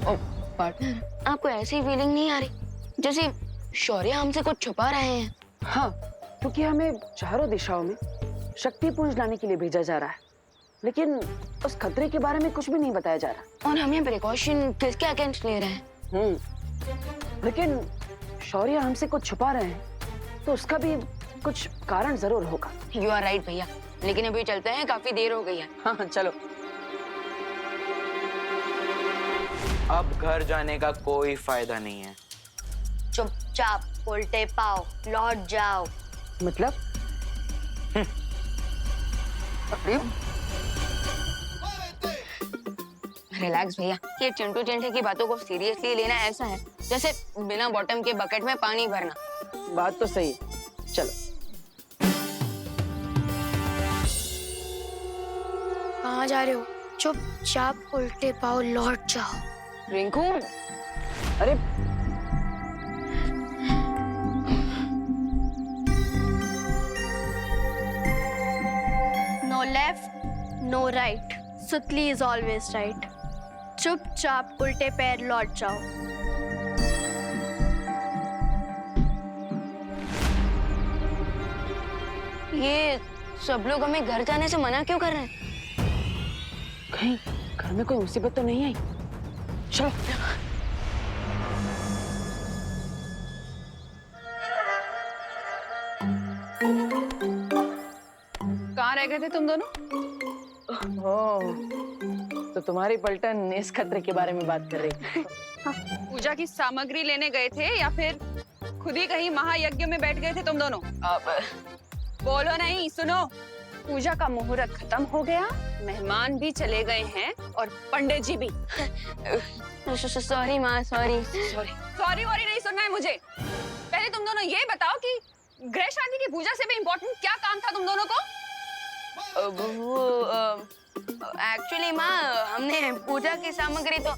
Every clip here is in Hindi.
पार्टनर, आपको ऐसी फीलिंग नहीं आ रही जैसे शौर्य हमसे कुछ छुपा रहे हैं? हाँ, क्योंकि हमें चारों दिशाओं में शक्ति पुंज लाने के लिए भेजा जा रहा है, लेकिन उस खतरे के बारे में कुछ भी नहीं बताया जा रहा। और हम ये प्रिकॉशन किसके अगेंस्ट ले रहे हैं? लेकिन शौर्य हमसे कुछ छुपा रहे हैं, तो उसका भी कुछ कारण जरूर होगा। यू आर राइट भैया, लेकिन अभी चलते हैं, काफी देर हो गई है। हाँ चलो। अब घर जाने का कोई फायदा नहीं है। चुपचाप उल्टे पाओ लौट जाओ। मतलब? रिलैक्स भैया, ये चिंटू चिंटे की बातों को सीरियसली लेना ऐसा है जैसे बिना बॉटम के बकेट में पानी भरना। बात तो सही है, चलो। कहाँ जा रहे हो? चुपचाप उल्टे पाओ लौट जाओ। रिंकू, अरे नो लेफ्ट नो राइट, सुतली इज ऑलवेज राइट। चुपचाप उल्टे पैर लौट जाओ। ये सब लोग हमें घर जाने से मना क्यों कर रहे हैं? कहीं घर में कोई मुसीबत तो नहीं आई? चलो। कहाँ रह गए थे तुम दोनों? तो तुम्हारी पलटन इस खतरे के बारे में बात कर रही। पूजा की सामग्री लेने गए थे या फिर खुद ही कहीं महायज्ञ में बैठ गए थे तुम दोनों? बोलो नहीं, सुनो। पूजा का मुहूर्त खत्म हो गया, मेहमान भी चले गए हैं और पंडित जी भी। सॉरी माँ, सॉरी। सॉरी वॉरी नहीं सुनना है मुझे। पहले तुम दोनों ये बताओ कि गृह शांति की पूजा से भी इम्पोर्टेंट क्या काम था तुम दोनों को? एक्चुअली माँ, हमने पूजा की सामग्री तो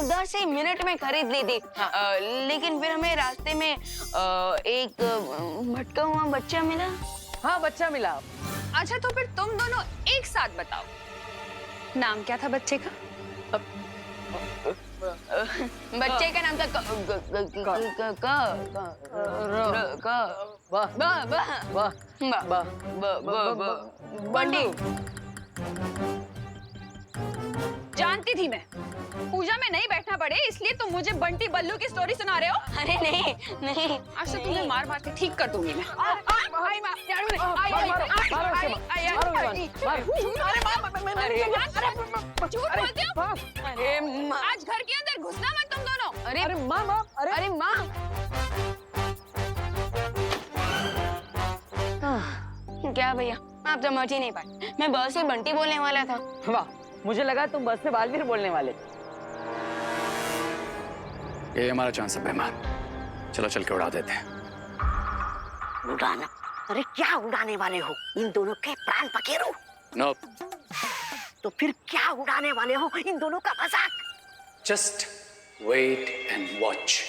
10 ही मिनट में खरीद ली थी। लेकिन फिर हमें रास्ते में एक भटका हुआ बच्चा मिला। हाँ, बच्चा मिला। अच्छा, तो फिर तुम दोनों एक साथ बताओ, नाम क्या था बच्चे का? बच्चे का नाम था बंटी। जानती थी मैं पूजा में नहीं बैठना पड़े, इसलिए तुम मुझे बंटी बल्लू की स्टोरी सुना रहे हो। अरे नहीं नहीं, आज तो तुम्हें मार मार के ठीक कर दूंगी मैं। आज घर के अंदर घुसना मत तुम दोनों। अरे माँ, अरे माँ। क्या भैया, आप समझ ही नहीं पाए, मैं बस से बंटी बोलने वाला था। वाह, मुझे लगा तुम बस से बालवीर बोलने वाले। ये हमारा चांस है मेहमान, चलो चल के उड़ा देते हैं। उड़ाना? अरे क्या उड़ाने वाले हो? इन दोनों के प्राण पखेरु। नो। तो फिर क्या उड़ाने वाले हो? इन दोनों का मजाक। Just wait and watch.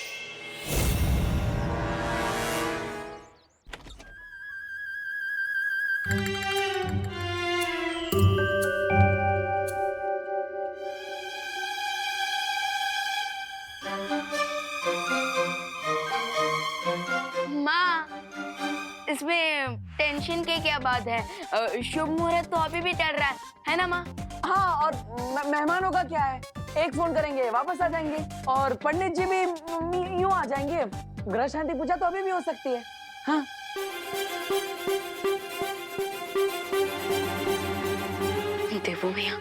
इसमें टेंशन की क्या बात है? शुभ मुहूर्त तो अभी भी चल रहा है ना माँ? हाँ, और मेहमानों का क्या है? एक फोन करेंगे, वापस आ जाएंगे, और पंडित जी भी यूं आ जाएंगे। ग्रह शांति पूजा तो अभी भी हो सकती है। हाँ। देवो भैया,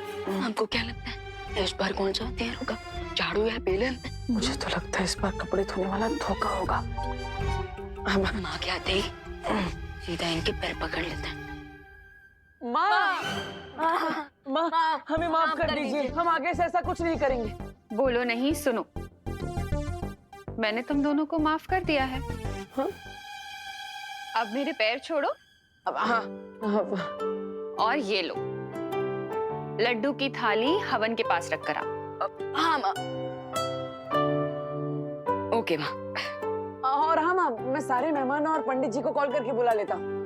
आपको क्या लगता है इस बार कौन सा हथियार होगा, झाड़ू या बेलन? मुझे तो लगता है इस बार कपड़े धोने वाला धोखा होगा। माँ के आते ही सीधा इनके पैर पकड़ लेते हैं। माँ, माँ, हमें माफ कर दीजिए, हम आगे से ऐसा कुछ नहीं करेंगे। बोलो नहीं, सुनो। मैंने तुम दोनों को माफ कर दिया है। हाँ? अब मेरे पैर छोड़ो। अब हाँ, और ये लो, लड्डू की थाली हवन के पास रख कर आओ। हाँ माँ। ओके माँ। और हाँ माँ, मैं सारे मेहमानों और पंडित जी को कॉल करके बुला लेता हूँ।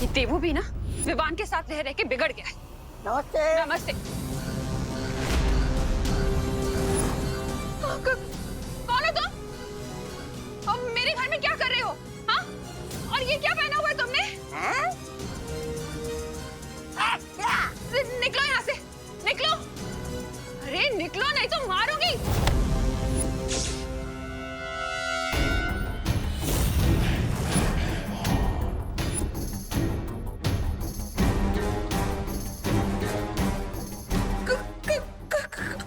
ये देवू भी ना विवान के साथ रह रह के बिगड़ गया है। नमस्ते। नमस्ते। कौन हो तुम? और मेरे घर में क्या कर रहे हो? हाँ? और ये क्या पहना हुआ है तुमने? हैं? क्या? निकलो यहाँ से, निकलो। अरे निकलो नहीं तो मारूंगी।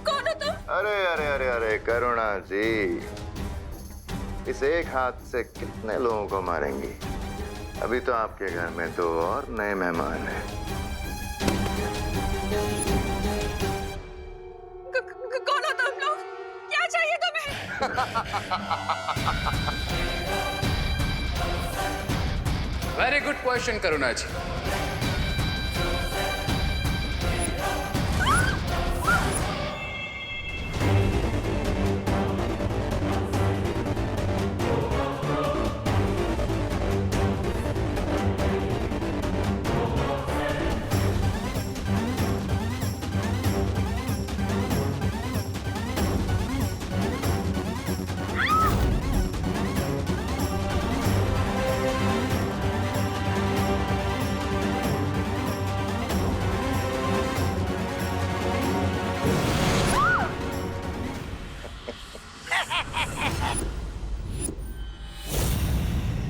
कौन हो तुम? अरे अरे अरे अरे करुणा जी, इस एक हाथ से कितने लोगों को मारेंगी? अभी तो आपके घर में 2 और नए मेहमान हैं। कौन हो तुम लोग? क्या चाहिए तुम्हें? वेरी गुड क्वेश्चन करुणा जी।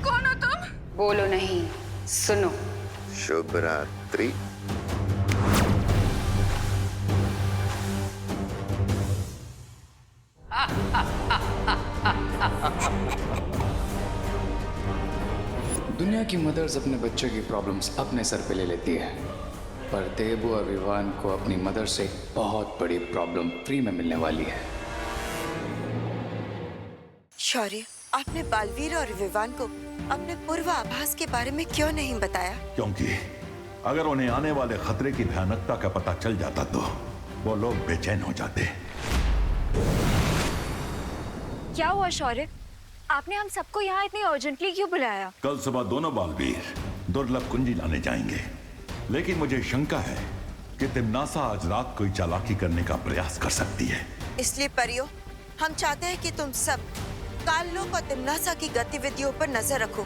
कौन हो तुम? बोलो नहीं, सुनो। शुभ रात्रि। दुनिया की मदर्स अपने बच्चों की प्रॉब्लम्स अपने सर पे ले लेती है, पर देबू और विवान को अपनी मदर से एक बहुत बड़ी प्रॉब्लम फ्री में मिलने वाली है। शौर्य, आपने बालवीर और विवान को अपने पूर्वाभास के बारे में क्यों नहीं बताया? क्योंकि अगर उन्हें आने वाले खतरे की भयानकता का पता चल जाता तो वो लोग बेचैन हो जाते। क्या हुआ शौर्य? आपने हम सबको यहाँ इतनी अर्जेंटली क्यों बुलाया? कल सुबह दोनों बालवीर दुर्लभ कुंजी लाने जाएंगे, लेकिन मुझे शंका है कि तिम्नासा आज रात कोई चालाकी करने का प्रयास कर सकती है। इसलिए परियो, हम चाहते हैं कि तुम सब काललोक और तिम्नासा की गतिविधियों पर नजर रखो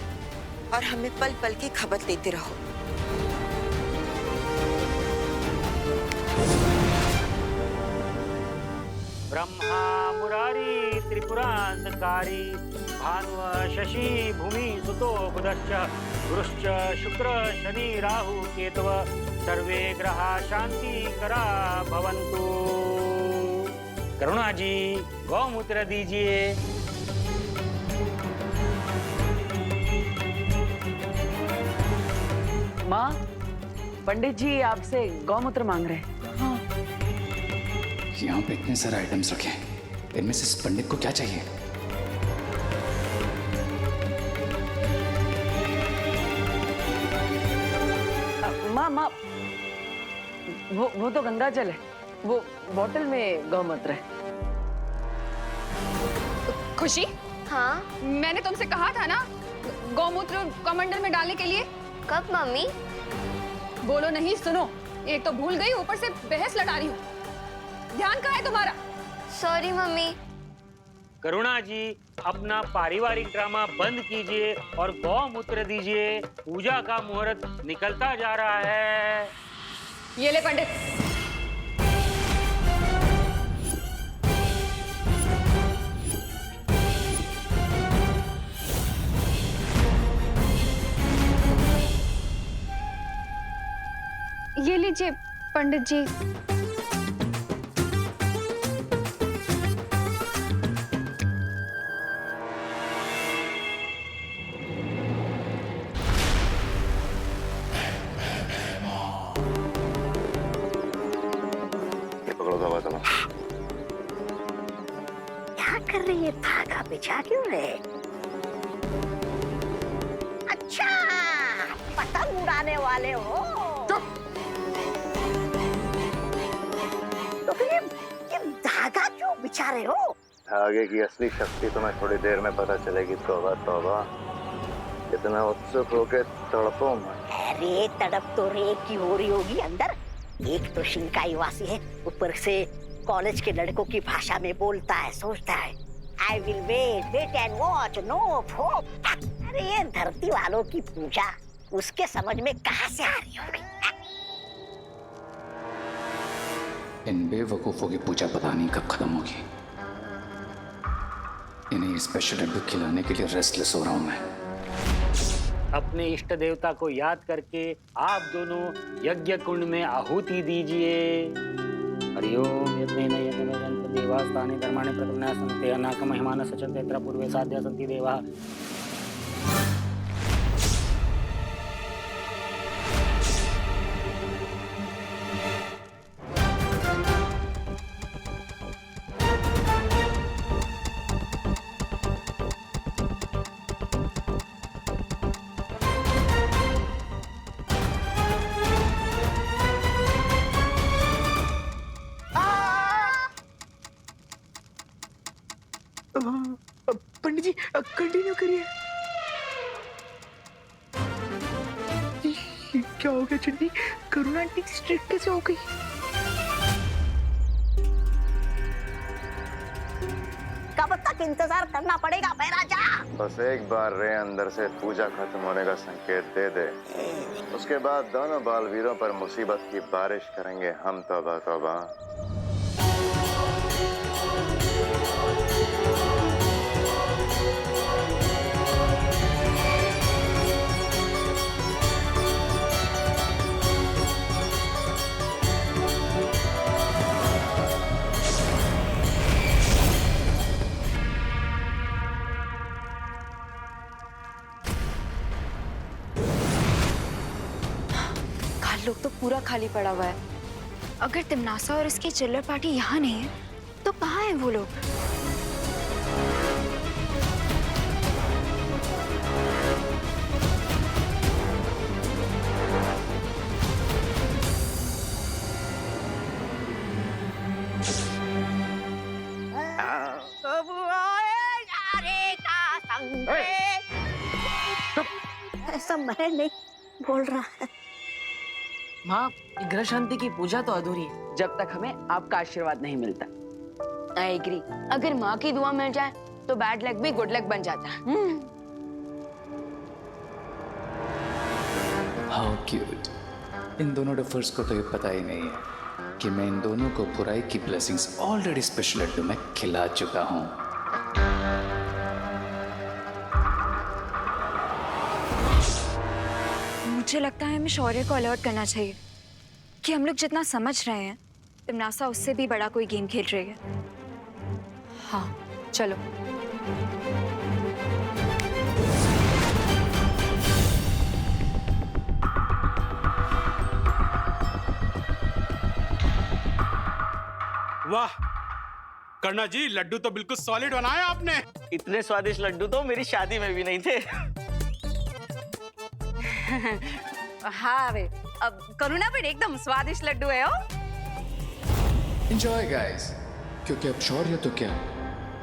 और हमें पल पल की खबर देते रहो। ब्रह्मा मुरारी त्रिपुरांधकारी भानुः शशि भूमि सुतो बुधश्च गुरुश्च शुक्र शनि राहु केतव सर्वे ग्रहा शांतिकरा भवन्तु। करुणा जी, गौमूत्र दीजिए। माँ, पंडित जी आपसे गौमूत्र मांग रहे हैं। यहाँ पे इतने सारे आइटम्स रखे हैं, इनमें से इस पंडित को क्या चाहिए? माँ, वो तो गंगा जल है, वो बोतल में गौमूत्र है। खुशी, हाँ मैंने तुमसे कहा था ना गौमूत्र कमंडल में डालने के लिए। कब मम्मी? बोलो नहीं, सुनो। एक तो भूल गई, ऊपर से बहस लड़ा रही हूँ। ध्यान कहाँ है तुम्हारा? Sorry mummy. करुणा जी, अपना पारिवारिक ड्रामा बंद कीजिए और गौमूत्र दीजिए। पूजा का मुहूर्त निकलता जा रहा है। ये ले पंडित। ये लीजिए पंडित जी। क्या कर रही है? धागा बिछा क्यों रहे? अच्छा, पतंग उड़ाने वाले हो? तो फिर ये धागा क्यों बिछा रहे हो? धागे की असली शक्ति तुम्हें थोड़ी देर में पता चलेगी। तौबा तौबा, इतना उत्सुक होके तड़पो मत। अरे तड़प तो रेत की हो रही होगी अंदर। एक तो शिंकाई वासी है, ऊपर से कॉलेज के लड़कों की भाषा में बोलता है, सोचता है I will wait and watch, no hope. अरे ये धरती वालों की पूजा उसके समझ में कहाँ से आ रही होगी? इन बेवकूफों की पूजा पता नहीं कब खत्म होगी। इन्हें स्पेशल लड्डू खिलाने के लिए रेस्टलेस हो रहा हूं मैं। अपने इष्ट देवता को याद करके आप दोनों यज्ञ कुंड में आहुति दीजिए। हरिओम यज्ञेन यज्ञमेन देवास्तानि धर्माणि प्रकृण्या सन्ति अनाक महिमान सचन्ते यत्र पूर्वे साध्या सन्ति देवाः। पंडित जी कंटिन्यू करिए। क्या हो गया चंडी? करुणा आंटी स्ट्रिक्ट कैसे हो गई? कब तक इंतजार करना पड़ेगा महाराजा? बस एक बार रे अंदर से पूजा खत्म होने का संकेत दे दे, उसके बाद दोनों बालवीरों पर मुसीबत की बारिश करेंगे हम। तौबा तौबा। लोग तो पूरा खाली पड़ा हुआ है। अगर तिमनासा और इसकी चिल्लर पार्टी यहाँ नहीं है तो कहाँ है वो लोग? ऐसा मैं नहीं बोल रहा है। माँ, ग्रह शांति की पूजा तो अधूरी है जब तक हमें आपका आशीर्वाद नहीं मिलता। I agree. अगर माँ की दुआ मिल जाए तो बैड लक भी गुड लक बन जाता है। How cute. इन दोनों डफर्स को तो ये पता ही नहीं है कि मैं इन दोनों को बुराई की ब्लेसिंग्स ऑलरेडी स्पेशल लड्डू में खिला चुका हूँ। मुझे लगता है हमें शौर्य को अलर्ट करना चाहिए कि हम लोग जितना समझ रहे हैं तिमनासा उससे भी बड़ा कोई गेम खेल रही है। हाँ चलो। वाह कर्णा जी, लड्डू तो बिल्कुल सॉलिड बनाया आपने। इतने स्वादिष्ट लड्डू तो मेरी शादी में भी नहीं थे। हाँ वे, अब करुणा भी एकदम स्वादिष्ट लड्डू है। एंजॉय गाइस, क्योंकि अब शौर्य तो क्या,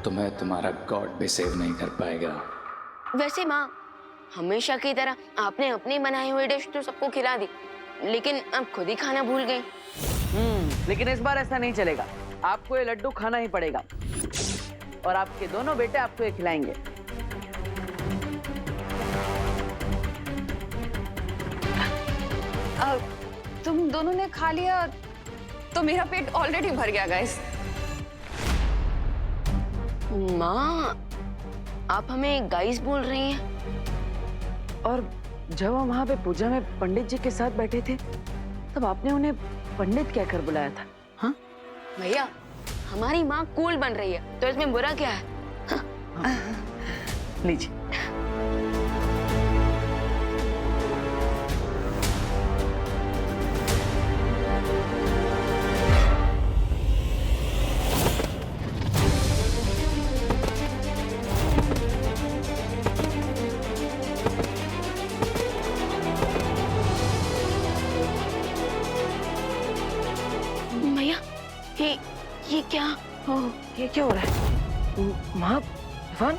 तुम्हें तुम्हारा गॉड भी सेव नहीं कर पाएगा। वैसे माँ, हमेशा की तरह आपने अपनी बनाई हुई डिश तो सबको खिला दी, लेकिन अब खुद ही खाना भूल गई। लेकिन इस बार ऐसा नहीं चलेगा। आपको ये लड्डू खाना ही पड़ेगा और आपके दोनों बेटे आपको ये खिलाएंगे। तुम दोनों ने खा लिया तो मेरा पेट ऑलरेडी भर गया गाइस। माँ, आप हमें गाइस बोल रही हैं? और जब हम वहाँ पे पूजा में पंडित जी के साथ बैठे थे तब आपने उन्हें पंडित कहकर बुलाया था। हाँ भैया, हमारी माँ कूल बन रही है तो इसमें बुरा क्या है? हाँ। लीजिए। ये क्या? ये क्या हो रहा है? माँ, इवान?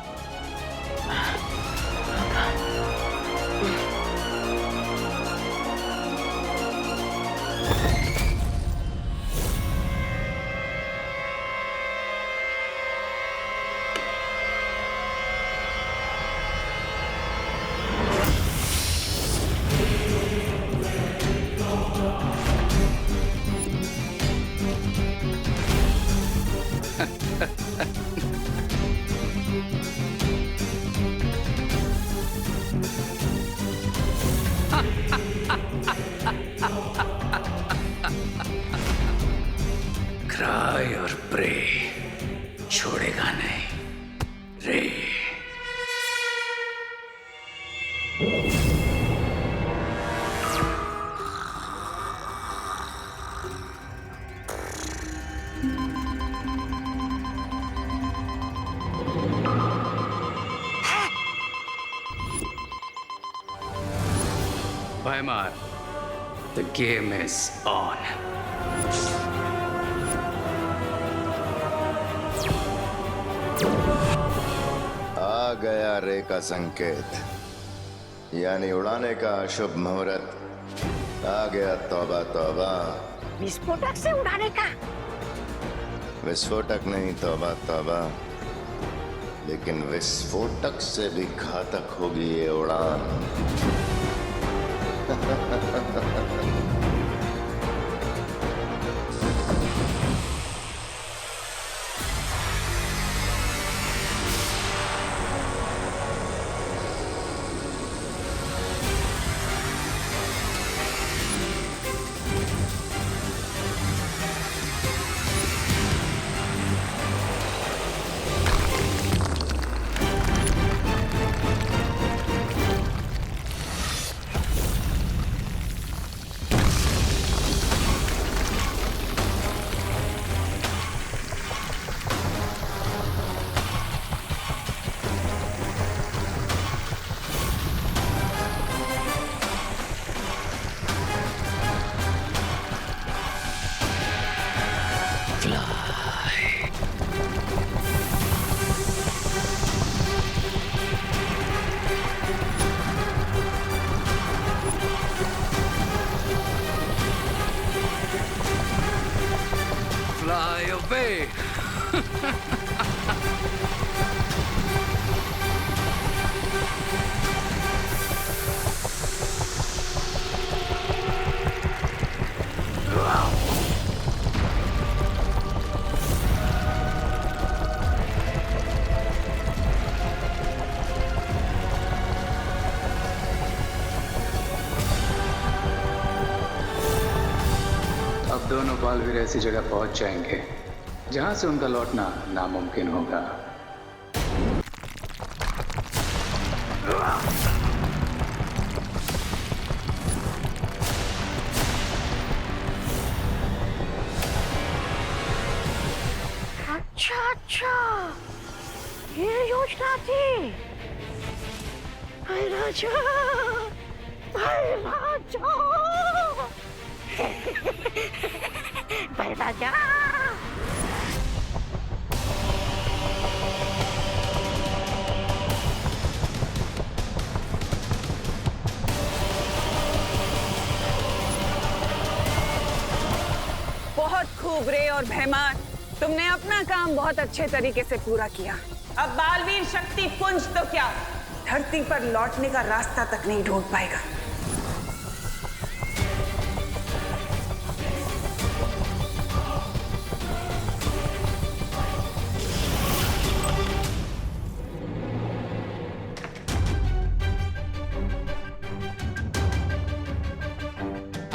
प्रे छोड़ेगा नहीं रे। Paimar, the game is on. आ गया रे का संकेत, यानी उड़ाने का शुभ मुहूर्त आ गया। तौबा तौबा, विस्फोटक से उड़ाने का? विस्फोटक नहीं, तौबा तौबा, लेकिन विस्फोटक से भी घातक होगी ये उड़ान। Fly away. अब दोनों बालवीर ऐसी जगह पहुंच जाएंगे जहां से उनका लौटना नामुमकिन होगा। अच्छा अच्छा, ये योजना थी। भाई राजा, भाई राजा, भाई राजा। बहुत खूब रे और भैमान, तुमने अपना काम बहुत अच्छे तरीके से पूरा किया। अब बालवीर शक्ति पुंज तो क्या, धरती पर लौटने का रास्ता तक नहीं ढूंढ पाएगा।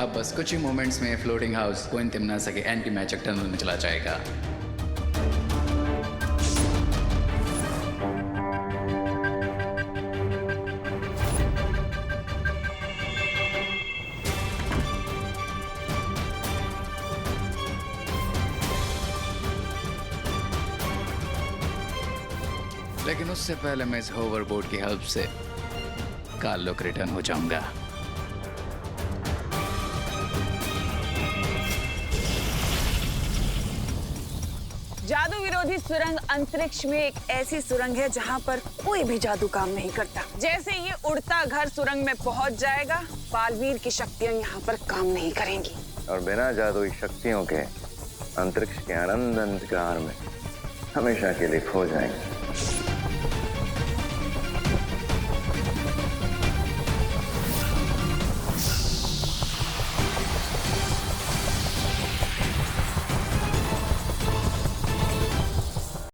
अब बस कुछ ही मोमेंट्स में फ्लोटिंग हाउस कोइन तिम्नासा के एंटी मैजिक टनल में चला जाएगा। लेकिन उससे पहले मैं इस होवरबोर्ड की हेल्प से काल्लुक रिटर्न हो जाऊंगा। जादू विरोधी सुरंग अंतरिक्ष में एक ऐसी सुरंग है जहां पर कोई भी जादू काम नहीं करता। जैसे ये उड़ता घर सुरंग में पहुंच जाएगा, बालवीर की शक्तियां यहाँ पर काम नहीं करेंगी और बिना जादुई शक्तियों के अंतरिक्ष के अनंत अंधकार में हमेशा के लिए खो जाएंगे।